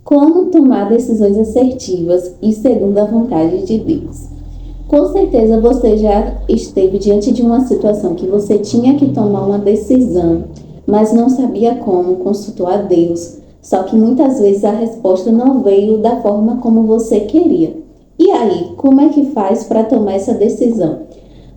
Como tomar decisões assertivas e segundo a vontade de Deus? Com certeza você já esteve diante de uma situação que você tinha que tomar uma decisão, mas não sabia como, consultou a Deus. Só que muitas vezes a resposta não veio da forma como você queria. E aí, como é que faz para tomar essa decisão?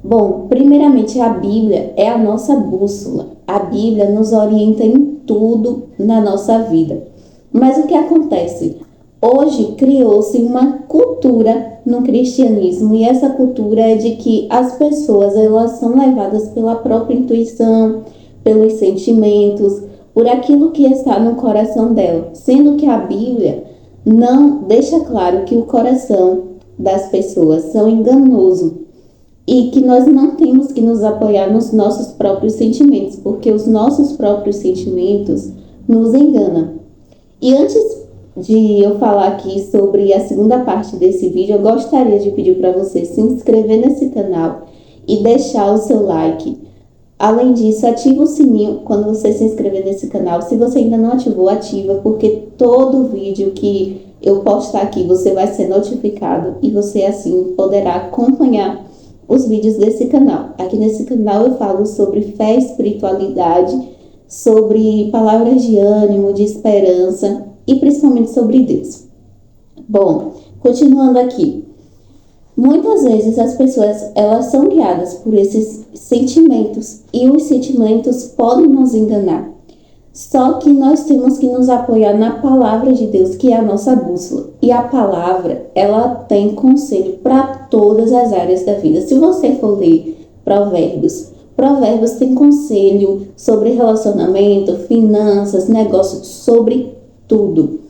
Bom, primeiramente a Bíblia é a nossa bússola. A Bíblia nos orienta em tudo na nossa vida. Mas o que acontece? Hoje criou-se uma cultura no cristianismo e essa cultura é de que as pessoas elas são levadas pela própria intuição, pelos sentimentos, por aquilo que está no coração dela, sendo que a Bíblia não deixa claro que o coração das pessoas são enganoso e que nós não temos que nos apoiar nos nossos próprios sentimentos, porque os nossos próprios sentimentos nos enganam. E antes de eu falar aqui sobre a segunda parte desse vídeo, eu gostaria de pedir para você se inscrever nesse canal e deixar o seu like. Além disso, ativa o sininho quando você se inscrever nesse canal. Se você ainda não ativou, ativa, porque todo vídeo que eu postar aqui você vai ser notificado e você assim poderá acompanhar os vídeos desse canal. Aqui nesse canal eu falo sobre fé e espiritualidade, sobre palavras de ânimo, de esperança e principalmente sobre Deus. Bom, continuando aqui. Muitas vezes as pessoas elas são guiadas por esses sentimentos e os sentimentos podem nos enganar. Só que nós temos que nos apoiar na palavra de Deus, que é a nossa bússola. E a palavra, ela tem conselho para todas as áreas da vida. Se você for ler Provérbios tem conselho sobre relacionamento, finanças, negócios, sobre tudo.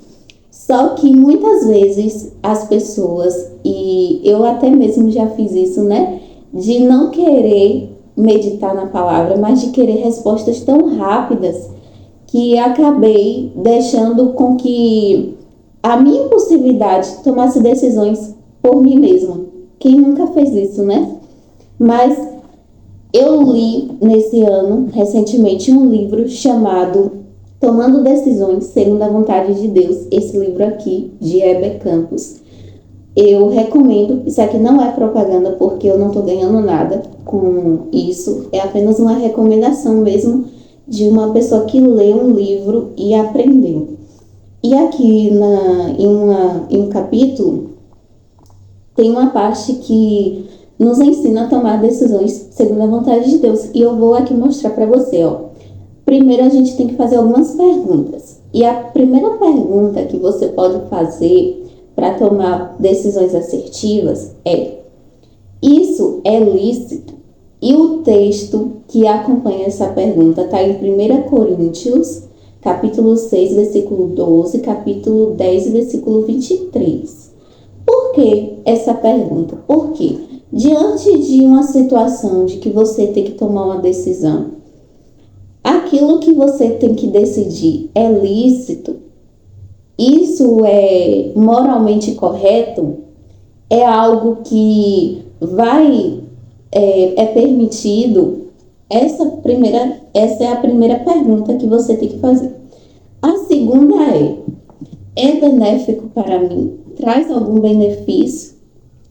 Só que muitas vezes as pessoas, e eu até mesmo já fiz isso, né? De não querer meditar na palavra, mas de querer respostas tão rápidas que acabei deixando com que a minha impulsividade tomasse decisões por mim mesma. Quem nunca fez isso, né? Mas eu li nesse ano, recentemente, um livro chamado Tomando Decisões Segundo a Vontade de Deus. Esse livro aqui, de Heber Campos. Eu recomendo, isso aqui não é propaganda porque eu não estou ganhando nada com isso. É apenas uma recomendação mesmo de uma pessoa que lê um livro e aprendeu. E aqui em um capítulo tem uma parte que nos ensina a tomar decisões segundo a vontade de Deus. E eu vou aqui mostrar para você, ó. Primeiro a gente tem que fazer algumas perguntas. E a primeira pergunta que você pode fazer para tomar decisões assertivas é: isso é lícito? E o texto que acompanha essa pergunta está em 1 Coríntios, capítulo 6, versículo 12, capítulo 10, versículo 23. Por que essa pergunta? Porque diante de uma situação de que você tem que tomar uma decisão, aquilo que você tem que decidir é lícito? Isso é moralmente correto? É algo que é permitido? Essa é a primeira pergunta que você tem que fazer. A segunda é benéfico para mim? Traz algum benefício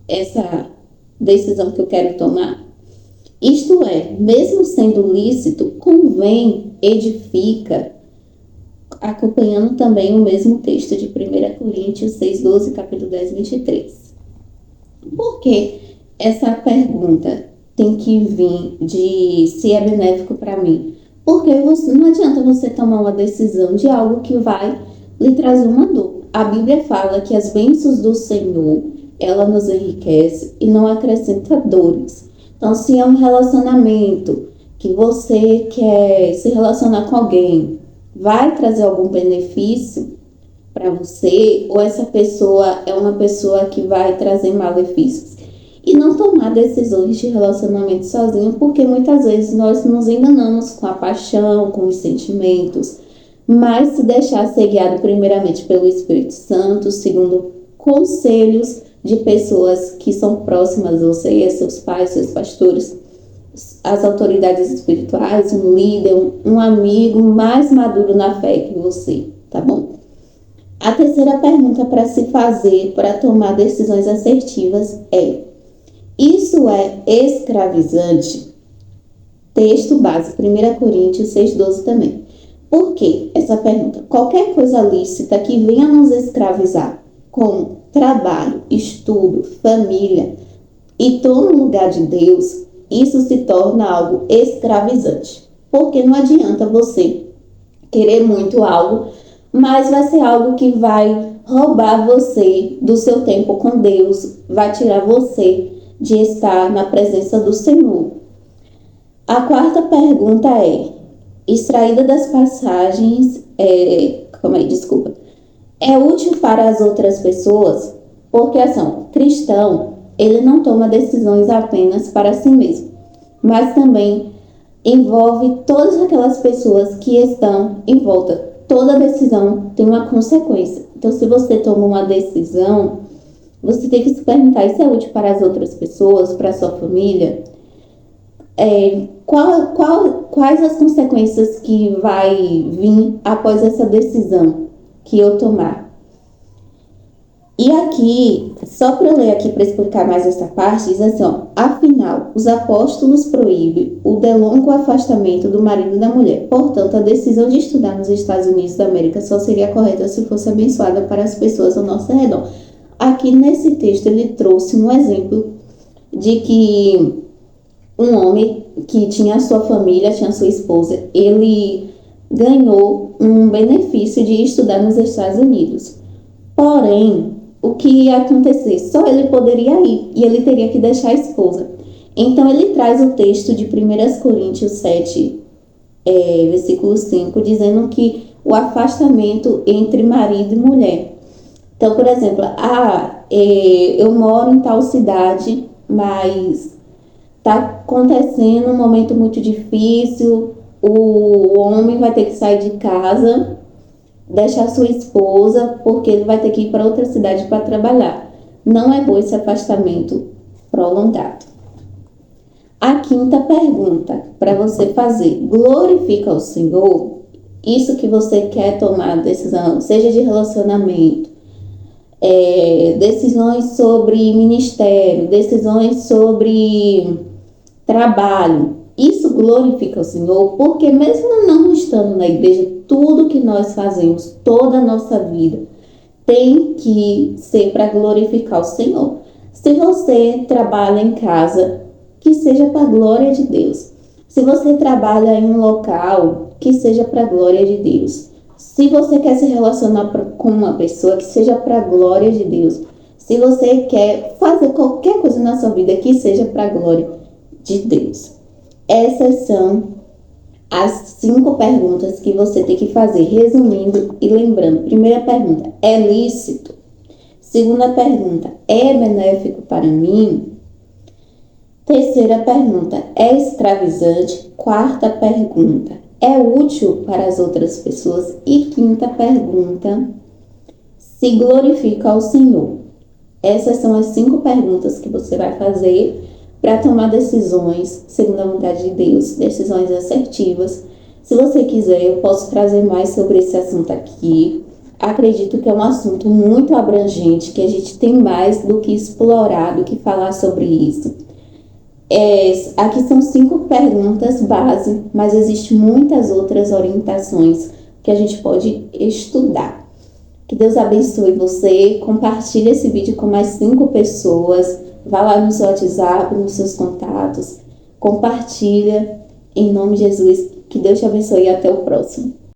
essa decisão que eu quero tomar? Isto é, mesmo sendo lícito, convém, edifica, acompanhando também o mesmo texto de 1 Coríntios 6, 12, capítulo 10, 23. Por que essa pergunta tem que vir de se é benéfico para mim? Porque não adianta você tomar uma decisão de algo que vai lhe trazer uma dor. A Bíblia fala que as bênçãos do Senhor, ela nos enriquece e não acrescenta dores. Então, se é um relacionamento que você quer se relacionar com alguém, vai trazer algum benefício para você, ou essa pessoa é uma pessoa que vai trazer malefícios? E não tomar decisões de relacionamento sozinho, porque muitas vezes nós nos enganamos com a paixão, com os sentimentos, mas se deixar ser guiado primeiramente pelo Espírito Santo, segundo conselhos de pessoas que são próximas a você, seus pais, seus pastores, as autoridades espirituais, um líder, um amigo mais maduro na fé que você, tá bom? A terceira pergunta para se fazer para tomar decisões assertivas é: isso é escravizante? Texto base, 1 Coríntios 6,12 também. Por que essa pergunta? Qualquer coisa lícita que venha nos escravizar, como trabalho, estudo, família, e estou no lugar de Deus, isso se torna algo escravizante. Porque não adianta você querer muito algo, mas vai ser algo que vai roubar você do seu tempo com Deus, vai tirar você de estar na presença do Senhor. A quarta pergunta é, extraída das passagens, é útil para as outras pessoas? Porque cristão, ele não toma decisões apenas para si mesmo, mas também envolve todas aquelas pessoas que estão em volta. Toda decisão tem uma consequência. Então, se você toma uma decisão, você tem que se perguntar, isso é útil para as outras pessoas, para a sua família? Quais as consequências que vai vir após essa decisão que eu tomar? E aqui, só para eu ler aqui para explicar mais essa parte, diz assim, afinal, os apóstolos proíbem o delongo afastamento do marido e da mulher. Portanto, a decisão de estudar nos Estados Unidos da América só seria correta se fosse abençoada para as pessoas ao nosso redor. Aqui nesse texto ele trouxe um exemplo de que um homem que tinha a sua família, tinha a sua esposa, ele ganhou um benefício de estudar nos Estados Unidos. Porém, o que ia acontecer? Só ele poderia ir e ele teria que deixar a esposa. Então, ele traz o texto de 1 Coríntios 7, versículo 5, dizendo que o afastamento entre marido e mulher. Então, por exemplo, eu moro em tal cidade, mas está acontecendo um momento muito difícil, o homem vai ter que sair de casa, deixar sua esposa, porque ele vai ter que ir para outra cidade para trabalhar. Não é bom esse afastamento prolongado. A quinta pergunta para você fazer: glorifica o Senhor? Isso que você quer tomar decisão, seja de relacionamento, decisões sobre ministério, decisões sobre trabalho, isso glorifica o Senhor? Porque mesmo não estando na igreja, tudo que nós fazemos, toda a nossa vida, tem que ser para glorificar o Senhor. Se você trabalha em casa, que seja para a glória de Deus. Se você trabalha em um local, que seja para a glória de Deus. Se você quer se relacionar com uma pessoa, que seja para a glória de Deus. Se você quer fazer qualquer coisa na sua vida, que seja para a glória de Deus. Essas são as 5 perguntas que você tem que fazer, resumindo e lembrando. Primeira pergunta, é lícito? Segunda pergunta, é benéfico para mim? Terceira pergunta, é escravizante? Quarta pergunta, é útil para as outras pessoas? E quinta pergunta, se glorifica ao Senhor? Essas são as 5 perguntas que você vai fazer para tomar decisões segundo a vontade de Deus, decisões assertivas. Se você quiser, eu posso trazer mais sobre esse assunto aqui. Acredito que é um assunto muito abrangente, que a gente tem mais do que explorar, do que falar sobre isso. Aqui são 5 perguntas base, mas existem muitas outras orientações que a gente pode estudar. Que Deus abençoe você, compartilhe esse vídeo com mais 5 pessoas, vá lá no seu WhatsApp, nos seus contatos, compartilha, em nome de Jesus, que Deus te abençoe e até o próximo.